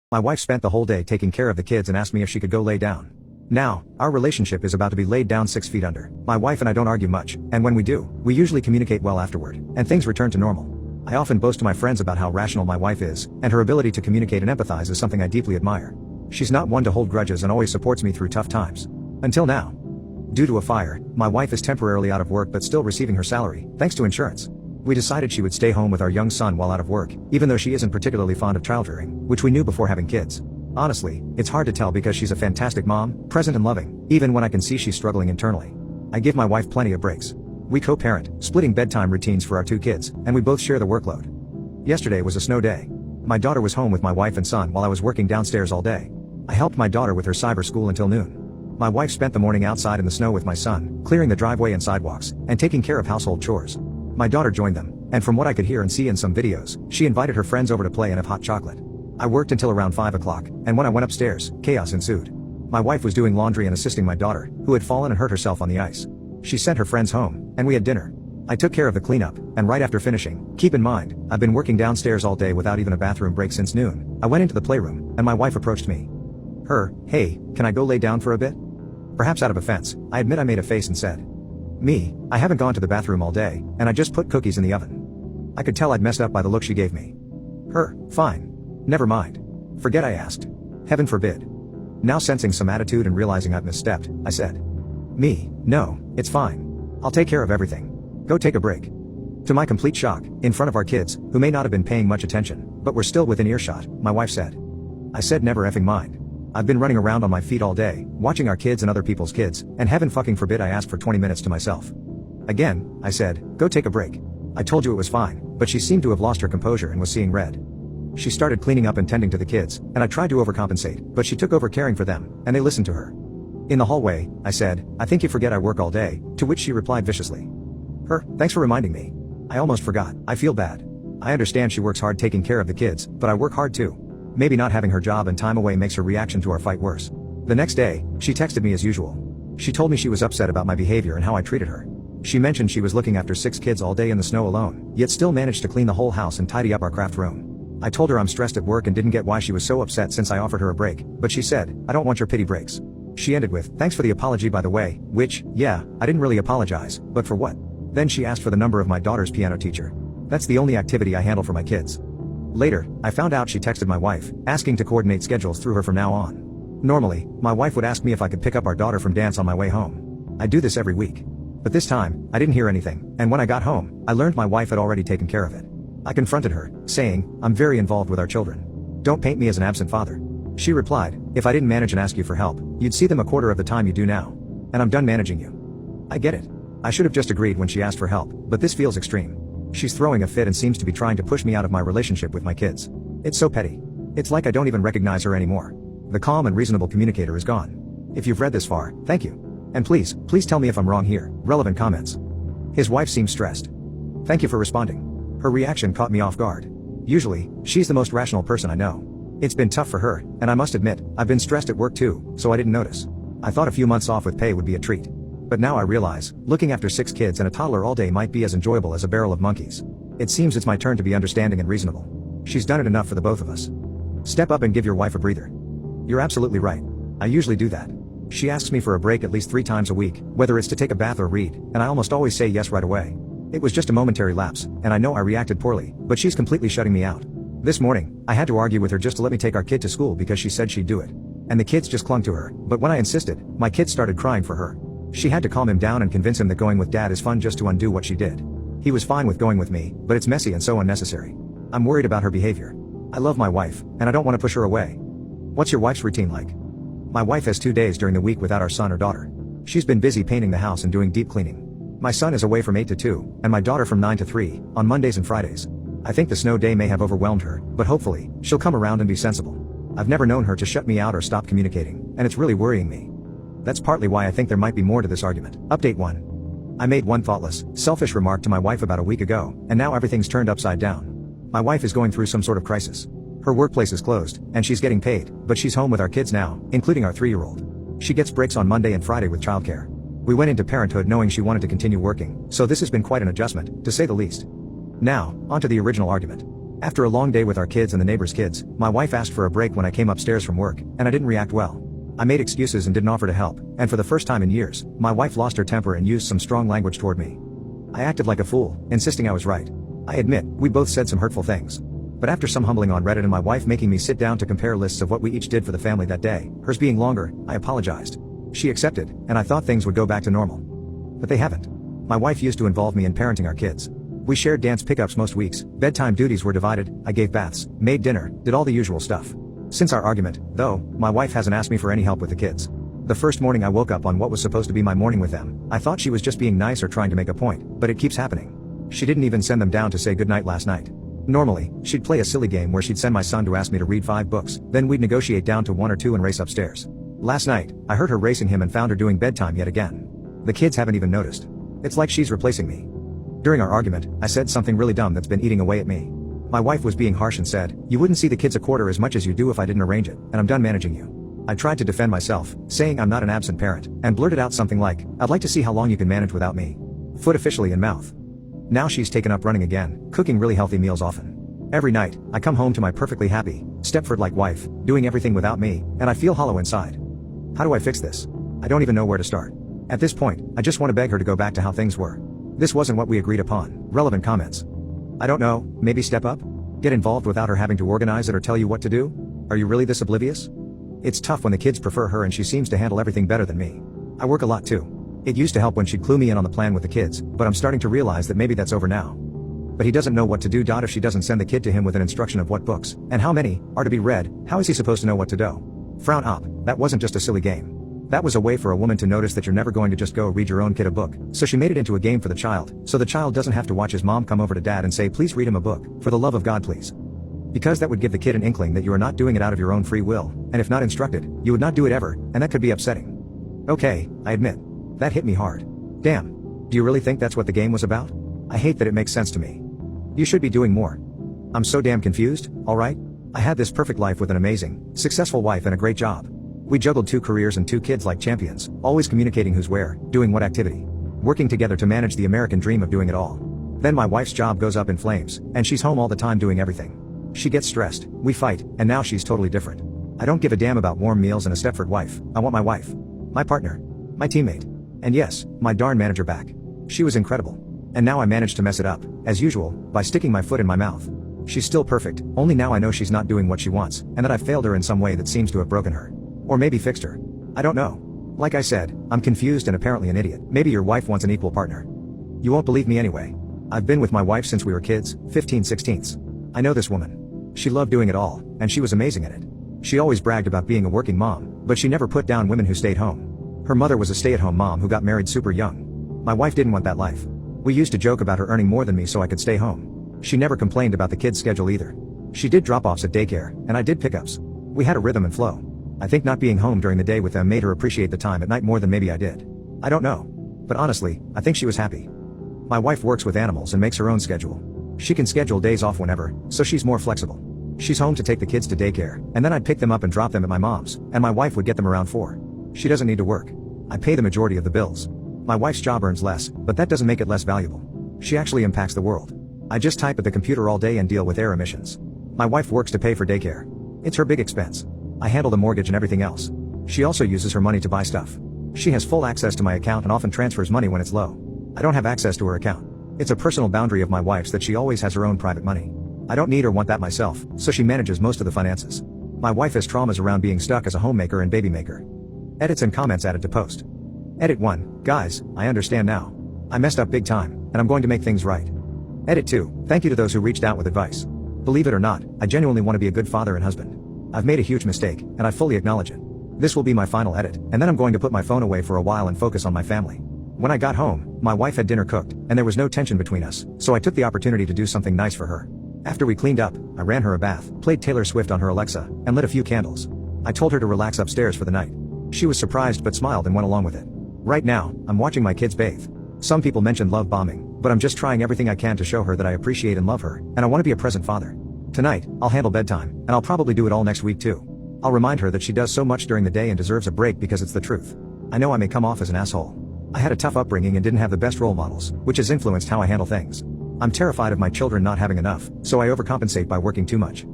My wife spent the whole day taking care of the kids and asked me if she could go lay down. Now, our relationship is about to be laid down 6 feet under. My wife and I don't argue much, and when we do, we usually communicate well afterward, and things return to normal. I often boast to my friends about how rational my wife is, and her ability to communicate and empathize is something I deeply admire. She's not one to hold grudges and always supports me through tough times. Until now. Due to a fire, my wife is temporarily out of work but still receiving her salary, thanks to insurance. We decided she would stay home with our young son while out of work, even though she isn't particularly fond of child-rearing, which we knew before having kids. Honestly, it's hard to tell because she's a fantastic mom, present and loving, even when I can see she's struggling internally. I give my wife plenty of breaks. We co-parent, splitting bedtime routines for our 2 kids, and we both share the workload. Yesterday was a snow day. My daughter was home with my wife and son while I was working downstairs all day. I helped my daughter with her cyber school until noon. My wife spent the morning outside in the snow with my son, clearing the driveway and sidewalks, and taking care of household chores. My daughter joined them, and from what I could hear and see in some videos, she invited her friends over to play and have hot chocolate. I worked until around 5 o'clock, and when I went upstairs, chaos ensued. My wife was doing laundry and assisting my daughter, who had fallen and hurt herself on the ice. She sent her friends home, and we had dinner. I took care of the cleanup, and right after finishing, keep in mind, I've been working downstairs all day without even a bathroom break since noon, I went into the playroom, and my wife approached me. Hey, can I go lay down for a bit? Perhaps out of offense, I admit I made a face and said. I haven't gone to the bathroom all day, and I just put cookies in the oven. I could tell I'd messed up by the look she gave me. Fine. Never mind. Forget I asked. Heaven forbid. Now sensing some attitude and realizing I'd misstepped, I said. No, it's fine. I'll take care of everything. Go take a break. To my complete shock, in front of our kids, who may not have been paying much attention, but were still within earshot, my wife said. I said never effing mind. I've been running around on my feet all day, watching our kids and other people's kids, and heaven fucking forbid I asked for 20 minutes to myself. Again, I said, go take a break. I told you it was fine, but she seemed to have lost her composure and was seeing red. She started cleaning up and tending to the kids, and I tried to overcompensate, but she took over caring for them, and they listened to her. In the hallway, I said, I think you forget I work all day, to which she replied viciously. Thanks for reminding me. I almost forgot, I feel bad. I understand she works hard taking care of the kids, but I work hard too. Maybe not having her job and time away makes her reaction to our fight worse. The next day, she texted me as usual. She told me she was upset about my behavior and how I treated her. She mentioned she was looking after 6 kids all day in the snow alone, yet still managed to clean the whole house and tidy up our craft room. I told her I'm stressed at work and didn't get why she was so upset since I offered her a break, but she said, I don't want your pity breaks. She ended with, thanks for the apology by the way, which, yeah, I didn't really apologize, but for what? Then she asked for the number of my daughter's piano teacher. That's the only activity I handle for my kids. Later, I found out she texted my wife, asking to coordinate schedules through her from now on. Normally, my wife would ask me if I could pick up our daughter from dance on my way home. I do this every week. But this time, I didn't hear anything, and when I got home, I learned my wife had already taken care of it. I confronted her, saying, I'm very involved with our children. Don't paint me as an absent father. She replied, if I didn't manage and ask you for help, you'd see them a quarter of the time you do now. And I'm done managing you. I get it. I should have just agreed when she asked for help, but this feels extreme. She's throwing a fit and seems to be trying to push me out of my relationship with my kids. It's so petty. It's like I don't even recognize her anymore. The calm and reasonable communicator is gone. If you've read this far, thank you. And please tell me if I'm wrong here. Relevant comments. His wife seems stressed. Thank you for responding. Her reaction caught me off guard. Usually, she's the most rational person I know. It's been tough for her, and I must admit, I've been stressed at work too, so I didn't notice. I thought a few months off with pay would be a treat. But now I realize, looking after 6 kids and a toddler all day might be as enjoyable as a barrel of monkeys. It seems it's my turn to be understanding and reasonable. She's done it enough for the both of us. Step up and give your wife a breather. You're absolutely right. I usually do that. She asks me for a break at least 3 times a week, whether it's to take a bath or read, and I almost always say yes right away. It was just a momentary lapse, and I know I reacted poorly, but she's completely shutting me out. This morning, I had to argue with her just to let me take our kid to school because she said she'd do it. And the kids just clung to her, but when I insisted, my kid started crying for her. She had to calm him down and convince him that going with dad is fun just to undo what she did. He was fine with going with me, but it's messy and so unnecessary. I'm worried about her behavior. I love my wife, and I don't want to push her away. What's your wife's routine like? My wife has 2 days during the week without our son or daughter. She's been busy painting the house and doing deep cleaning. My son is away from 8 to 2, and my daughter from 9 to 3, on Mondays and Fridays. I think the snow day may have overwhelmed her, but hopefully, she'll come around and be sensible. I've never known her to shut me out or stop communicating, and it's really worrying me. That's partly why I think there might be more to this argument. Update 1. I made one thoughtless, selfish remark to my wife about a week ago, and now everything's turned upside down. My wife is going through some sort of crisis. Her workplace is closed, and she's getting paid, but she's home with our kids now, including our 3-year-old. She gets breaks on Monday and Friday with childcare. We went into parenthood knowing she wanted to continue working, so this has been quite an adjustment, to say the least. Now, onto the original argument. After a long day with our kids and the neighbor's kids, my wife asked for a break when I came upstairs from work, and I didn't react well. I made excuses and didn't offer to help, and for the first time in years, my wife lost her temper and used some strong language toward me. I acted like a fool, insisting I was right. I admit, we both said some hurtful things. But after some humbling on Reddit and my wife making me sit down to compare lists of what we each did for the family that day, hers being longer, I apologized. She accepted, and I thought things would go back to normal. But they haven't. My wife used to involve me in parenting our kids. We shared dance pickups most weeks, bedtime duties were divided, I gave baths, made dinner, did all the usual stuff. Since our argument, though, my wife hasn't asked me for any help with the kids. The first morning I woke up on what was supposed to be my morning with them, I thought she was just being nice or trying to make a point, but it keeps happening. She didn't even send them down to say goodnight last night. Normally, she'd play a silly game where she'd send my son to ask me to read 5 books, then we'd negotiate down to 1 or 2 and race upstairs. Last night, I heard her racing him and found her doing bedtime yet again. The kids haven't even noticed. It's like she's replacing me. During our argument, I said something really dumb that's been eating away at me. My wife was being harsh and said, "You wouldn't see the kids a quarter as much as you do if I didn't arrange it, and I'm done managing you." I tried to defend myself, saying I'm not an absent parent, and blurted out something like, "I'd like to see how long you can manage without me." Foot officially in mouth. Now she's taken up running again, cooking really healthy meals often. Every night, I come home to my perfectly happy, Stepford-like wife, doing everything without me, and I feel hollow inside. How do I fix this? I don't even know where to start. At this point, I just want to beg her to go back to how things were. This wasn't what we agreed upon. Relevant comments. I don't know, maybe step up? Get involved without her having to organize it or tell you what to do? Are you really this oblivious? It's tough when the kids prefer her and she seems to handle everything better than me. I work a lot too. It used to help when she'd clue me in on the plan with the kids, but I'm starting to realize that maybe that's over now. But he doesn't know what to do. If she doesn't send the kid to him with an instruction of what books, and how many, are to be read, how is he supposed to know what to do? Frown up, that wasn't just a silly game. That was a way for a woman to notice that you're never going to just go read your own kid a book, so she made it into a game for the child, so the child doesn't have to watch his mom come over to dad and say, "Please read him a book, for the love of God please." Because that would give the kid an inkling that you are not doing it out of your own free will, and if not instructed, you would not do it ever, and that could be upsetting. Okay, I admit. That hit me hard. Damn. Do you really think that's what the game was about? I hate that it makes sense to me. You should be doing more. I'm so damn confused, alright? I had this perfect life with an amazing, successful wife and a great job. We juggled 2 careers and 2 kids like champions, always communicating who's where, doing what activity. Working together to manage the American dream of doing it all. Then my wife's job goes up in flames, and she's home all the time doing everything. She gets stressed, we fight, and now she's totally different. I don't give a damn about warm meals and a Stepford wife, I want my wife. My partner. My teammate. And yes, my darn manager back. She was incredible. And now I managed to mess it up, as usual, by sticking my foot in my mouth. She's still perfect, only now I know she's not doing what she wants, and that I've failed her in some way that seems to have broken her. Or maybe fixed her. I don't know. Like I said, I'm confused and apparently an idiot. Maybe your wife wants an equal partner. You won't believe me anyway. I've been with my wife since we were kids, 15, 16s. I know this woman. She loved doing it all, and she was amazing at it. She always bragged about being a working mom, but she never put down women who stayed home. Her mother was a stay-at-home mom who got married super young. My wife didn't want that life. We used to joke about her earning more than me so I could stay home. She never complained about the kids' schedule either. She did drop-offs at daycare, and I did pickups. We had a rhythm and flow. I think not being home during the day with them made her appreciate the time at night more than maybe I did. I don't know. But honestly, I think she was happy. My wife works with animals and makes her own schedule. She can schedule days off whenever, so she's more flexible. She's home to take the kids to daycare, and then I'd pick them up and drop them at my mom's, and my wife would get them around 4. She doesn't need to work. I pay the majority of the bills. My wife's job earns less, but that doesn't make it less valuable. She actually impacts the world. I just type at the computer all day and deal with air emissions. My wife works to pay for daycare. It's her big expense. I handle the mortgage and everything else. She also uses her money to buy stuff. She has full access to my account and often transfers money when it's low. I don't have access to her account. It's a personal boundary of my wife's that she always has her own private money. I don't need or want that myself, so she manages most of the finances. My wife has traumas around being stuck as a homemaker and baby maker. Edits and comments added to post. Edit 1, guys, I understand now. I messed up big time, and I'm going to make things right. Edit 2, thank you to those who reached out with advice. Believe it or not, I genuinely want to be a good father and husband. I've made a huge mistake, and I fully acknowledge it. This will be my final edit, and then I'm going to put my phone away for a while and focus on my family. When I got home, my wife had dinner cooked, and there was no tension between us, so I took the opportunity to do something nice for her. After we cleaned up, I ran her a bath, played Taylor Swift on her Alexa, and lit a few candles. I told her to relax upstairs for the night. She was surprised but smiled and went along with it. Right now, I'm watching my kids bathe. Some people mentioned love bombing, but I'm just trying everything I can to show her that I appreciate and love her, and I want to be a present father. Tonight, I'll handle bedtime, and I'll probably do it all next week too. I'll remind her that she does so much during the day and deserves a break because it's the truth. I know I may come off as an asshole. I had a tough upbringing and didn't have the best role models, which has influenced how I handle things. I'm terrified of my children not having enough, so I overcompensate by working too much.